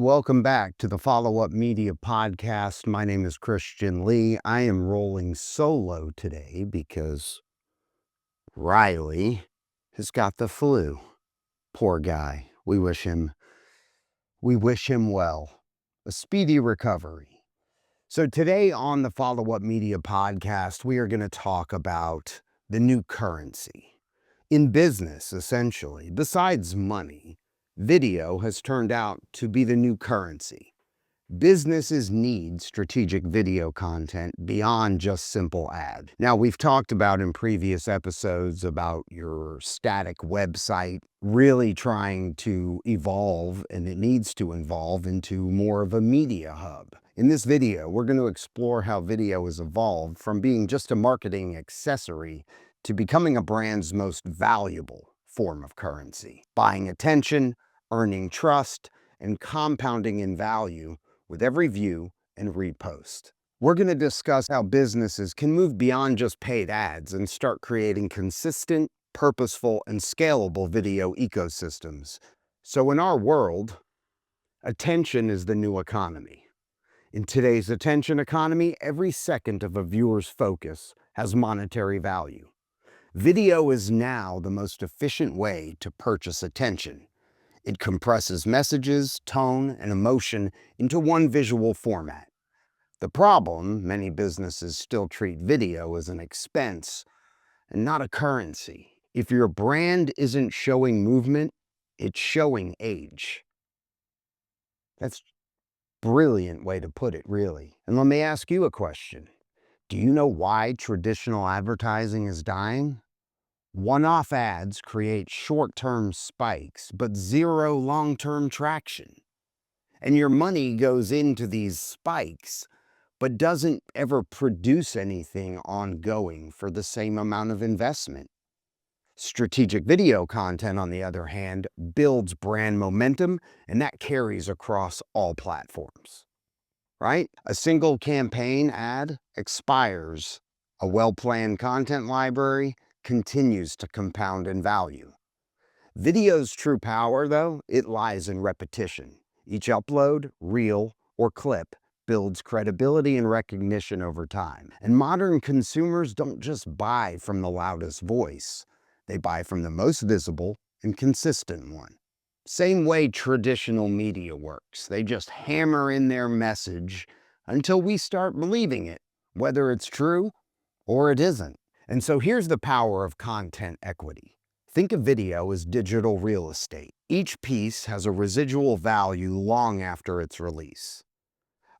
Welcome back to the Follow Up Media Podcast. My name is Khristian Lee. I am rolling solo today because Riley has got the flu. Poor guy. We wish him well. A speedy recovery. So today on the Follow Up Media Podcast, we are going to talk about the new currency. In business, essentially, besides money, video has turned out to be the new currency. Businesses need strategic video content beyond just simple ad. Now, we've talked about in previous episodes about your static website really trying to evolve, and it needs to evolve into more of a media hub. In this video, we're going to explore how video has evolved from being just a marketing accessory to becoming a brand's most valuable form of currency, buying attention, earning trust, and compounding in value with every view and repost. We're going to discuss how businesses can move beyond just paid ads and start creating consistent, purposeful, and scalable video ecosystems. So in our world, attention is the new economy. In today's attention economy, every second of a viewer's focus has monetary value. Video is now the most efficient way to purchase attention. It compresses messages, tone, and emotion into one visual format. The problem, many businesses still treat video as an expense and not a currency. If your brand isn't showing movement, it's showing age. That's a brilliant way to put it, really. And let me ask you a question. Do you know why traditional advertising is dying? One-off ads create short-term spikes, but zero long-term traction. And your money goes into these spikes, but doesn't ever produce anything ongoing for the same amount of investment. Strategic video content, on the other hand, builds brand momentum, and that carries across all platforms, right? A single campaign ad expires. A well-planned content library continues to compound in value. Video's true power, though, it lies in repetition. Each upload, reel, or clip builds credibility and recognition over time. And modern consumers don't just buy from the loudest voice. They buy from the most visible and consistent one. Same way traditional media works. They just hammer in their message until we start believing it, whether it's true or it isn't. And so here's the power of content equity. Think of video as digital real estate. Each piece has a residual value long after its release.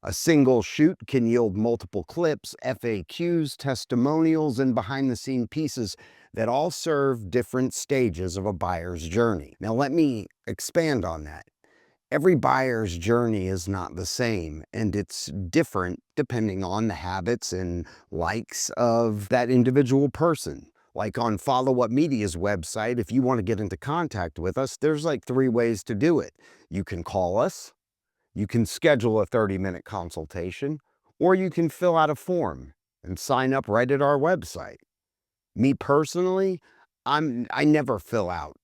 A single shoot can yield multiple clips, FAQs, testimonials, and behind-the-scenes pieces that all serve different stages of a buyer's journey. Now let me expand on that. Every buyer's journey is not the same, and it's different depending on the habits and likes of that individual person. Like on Follow Up Media's website, if you want to get into contact with us, there's like 3 ways to do it. You can call us, you can schedule a 30-minute consultation, or you can fill out a form and sign up right at our website. Me personally, I never fill out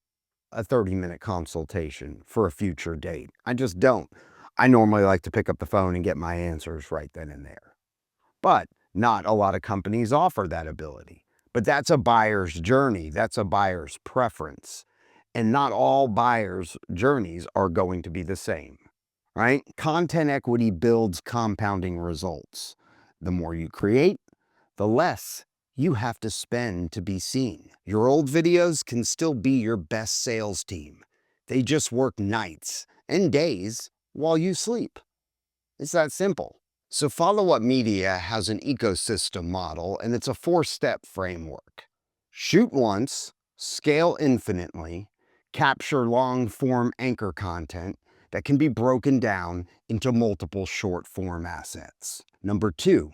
a 30-minute consultation for a future date. I just don't. I normally like to pick up the phone and get my answers right then and there. But not a lot of companies offer that ability. But that's a buyer's journey. That's a buyer's preference. And not all buyers' journeys are going to be the same, right? Content equity builds compounding results. The more you create, the less you have to spend to be seen. Your old videos can still be your best sales team. They just work nights and days while you sleep. It's that simple. So Follow Up Media has an ecosystem model, and it's a 4-step framework. Shoot once, scale infinitely, capture long-form anchor content that can be broken down into multiple short-form assets. Number 2,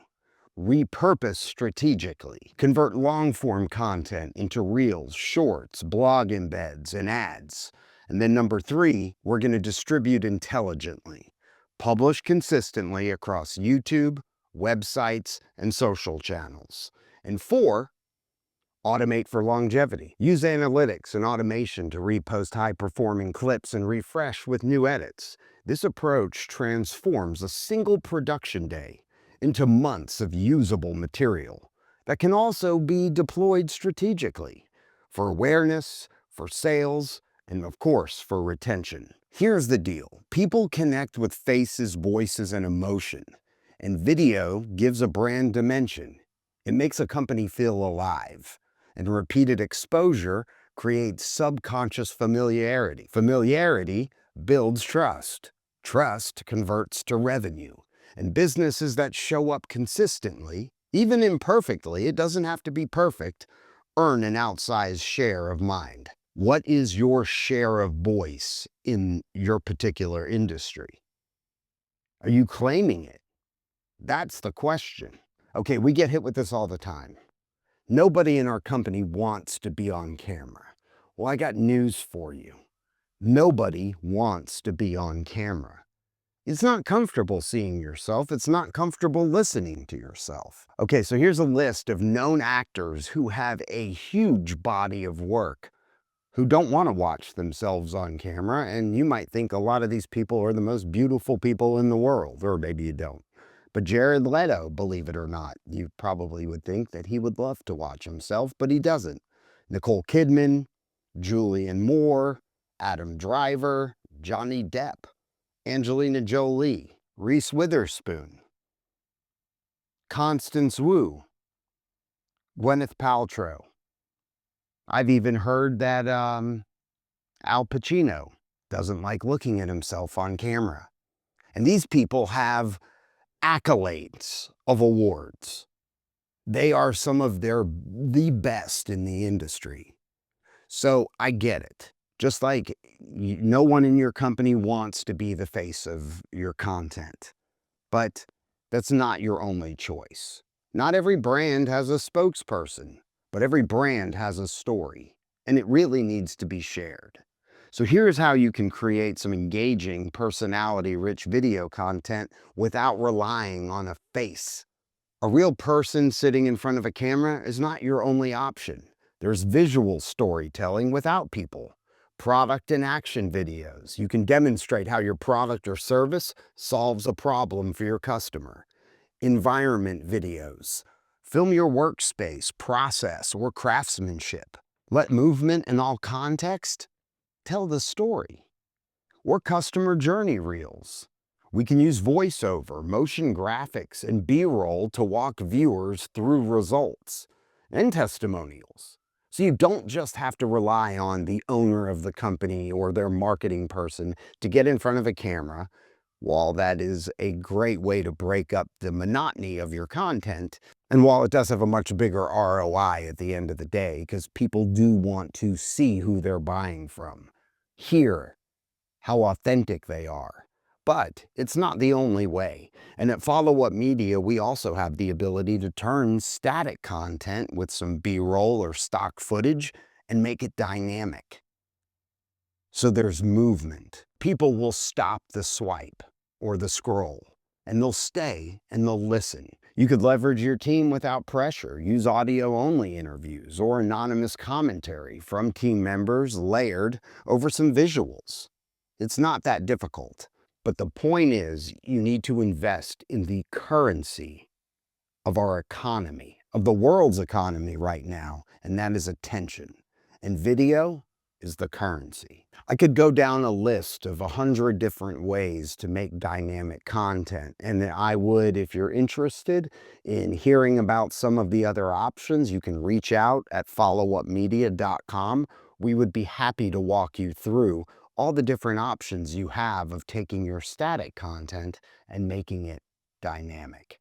repurpose strategically. Convert long-form content into reels, shorts, blog embeds, and ads. And then number 3, we're going to distribute intelligently. Publish consistently across YouTube, websites, and social channels. And 4, Automate for longevity. Use analytics and automation to repost high-performing clips and refresh with new edits. This approach transforms a single production day into months of usable material that can also be deployed strategically for awareness, for sales, and of course, for retention. Here's the deal. People connect with faces, voices, and emotion, and video gives a brand dimension. It makes a company feel alive, and repeated exposure creates subconscious familiarity. Familiarity builds trust. Trust converts to revenue. And businesses that show up consistently, even imperfectly, it doesn't have to be perfect, earn an outsized share of mind. What is your share of voice in your particular industry? Are you claiming it? That's the question. Okay, we get hit with this all the time. Nobody in our company wants to be on camera. Well, I got news for you. Nobody wants to be on camera. It's not comfortable seeing yourself. It's not comfortable listening to yourself. Okay, so here's a list of known actors who have a huge body of work who don't want to watch themselves on camera, and you might think a lot of these people are the most beautiful people in the world, or maybe you don't. But Jared Leto, believe it or not, you probably would think that he would love to watch himself, but he doesn't. Nicole Kidman, Julianne Moore, Adam Driver, Johnny Depp, Angelina Jolie, Reese Witherspoon, Constance Wu, Gwyneth Paltrow. I've even heard that Al Pacino doesn't like looking at himself on camera. And these people have accolades of awards. They are some of the best in the industry. So I get it. Just like no one in your company wants to be the face of your content, but that's not your only choice. Not every brand has a spokesperson, but every brand has a story, and it really needs to be shared. So here's how you can create some engaging, personality-rich video content without relying on a face. A real person sitting in front of a camera is not your only option. There's visual storytelling without people. Product and action videos. You can demonstrate how your product or service solves a problem for your customer. Environment videos. Film your workspace, process, or craftsmanship. Let movement and all context tell the story. Or customer journey reels. We can use voiceover, motion graphics, and B-roll to walk viewers through results, and testimonials. So you don't just have to rely on the owner of the company or their marketing person to get in front of a camera. While that is a great way to break up the monotony of your content, and while it does have a much bigger ROI at the end of the day, because people do want to see who they're buying from, hear how authentic they are. But it's not the only way. And at Follow Up Media, we also have the ability to turn static content with some B-roll or stock footage and make it dynamic. So there's movement. People will stop the swipe or the scroll, and they'll stay and they'll listen. You could leverage your team without pressure. Use audio-only interviews or anonymous commentary from team members layered over some visuals. It's not that difficult. But the point is, you need to invest in the currency of our economy, of the world's economy right now, and that is attention. And video is the currency. I could go down a list of 100 different ways to make dynamic content, and I would, if you're interested in hearing about some of the other options, you can reach out at followupmedia.com. We would be happy to walk you through all the different options you have of taking your static content and making it dynamic.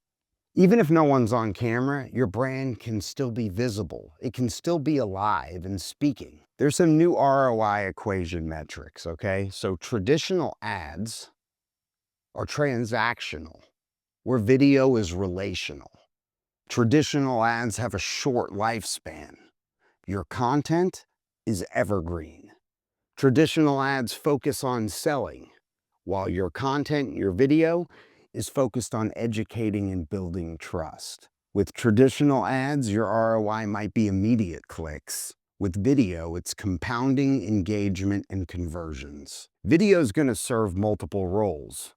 Even if no one's on camera, your brand can still be visible. It can still be alive and speaking. There's some new ROI equation metrics, okay? So traditional ads are transactional, where video is relational. Traditional ads have a short lifespan. Your content is evergreen. Traditional ads focus on selling, while your content, your video, is focused on educating and building trust. With traditional ads, your ROI might be immediate clicks. With video, it's compounding engagement and conversions. Video is going to serve multiple roles: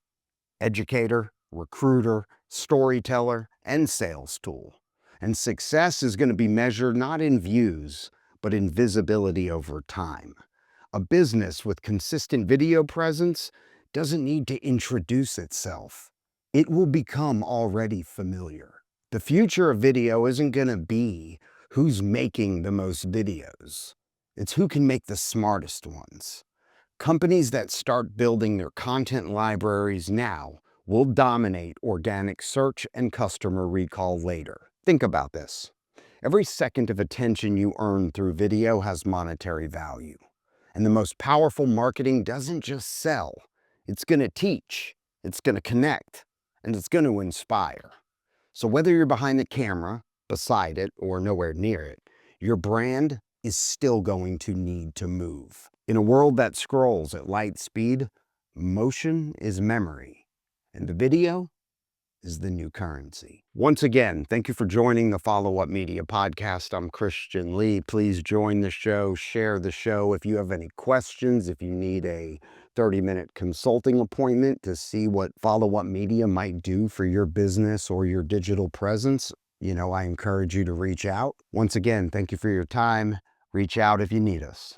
educator, recruiter, storyteller, and sales tool. And success is going to be measured not in views, but in visibility over time. A business with consistent video presence doesn't need to introduce itself. It will become already familiar. The future of video isn't going to be who's making the most videos. It's who can make the smartest ones. Companies that start building their content libraries now will dominate organic search and customer recall later. Think about this. Every second of attention you earn through video has monetary value. And the most powerful marketing doesn't just sell. It's going to teach, it's going to connect, and it's going to inspire. So whether you're behind the camera, beside it, or nowhere near it, your brand is still going to need to move. In a world that scrolls at light speed, motion is memory, and the video is the new currency. Once again, thank you for joining the Follow Up Media podcast. I'm Khristian Lee. Please join the show, share the show. If you have any questions, if you need a 30-minute consulting appointment to see what Follow Up Media might do for your business or your digital presence, I encourage you to reach out. Once again, thank you for your time. Reach out if you need us.